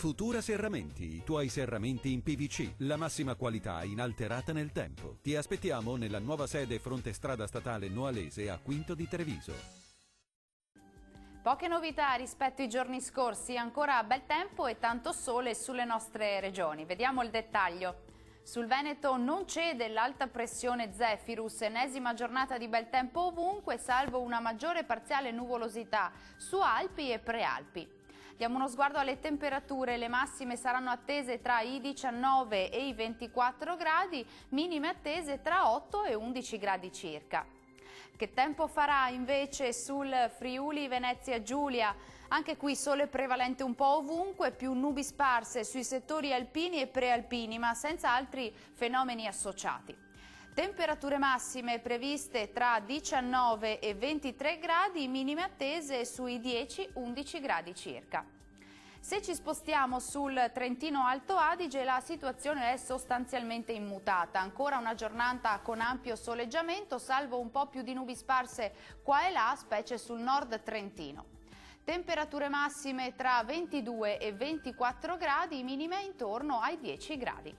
Futura Serramenti, i tuoi serramenti in PVC, la massima qualità inalterata nel tempo. Ti aspettiamo nella nuova sede fronte strada statale Noalese a Quinto di Treviso. Poche novità rispetto ai giorni scorsi, ancora bel tempo e tanto sole sulle nostre regioni. Vediamo il dettaglio. Sul Veneto non cede l'alta pressione Zephyrus, ennesima giornata di bel tempo ovunque, salvo una maggiore parziale nuvolosità su Alpi e Prealpi. Diamo uno sguardo alle temperature, le massime saranno attese tra i 19 e i 24 gradi, minime attese tra 8 e 11 gradi circa. Che tempo farà invece sul Friuli Venezia Giulia? Anche qui sole prevalente un po' ovunque, più nubi sparse sui settori alpini e prealpini, ma senza altri fenomeni associati. Temperature massime previste tra 19 e 23 gradi, minime attese sui 10-11 gradi circa. Se ci spostiamo sul Trentino Alto Adige, la situazione è sostanzialmente immutata. Ancora una giornata con ampio soleggiamento, salvo un po' più di nubi sparse qua e là, specie sul nord trentino. Temperature massime tra 22 e 24 gradi, minime intorno ai 10 gradi.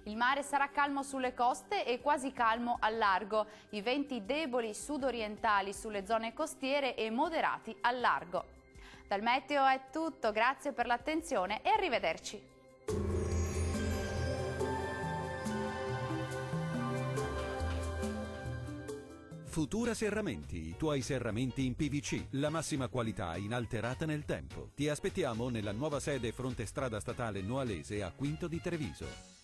Il mare sarà calmo sulle coste e quasi calmo al largo. I venti deboli sudorientali sulle zone costiere e moderati al largo. Dal meteo è tutto, grazie per l'attenzione e arrivederci. Futura Serramenti, i tuoi serramenti in PVC, la massima qualità inalterata nel tempo. Ti aspettiamo nella nuova sede fronte strada statale Noalese a Quinto di Treviso.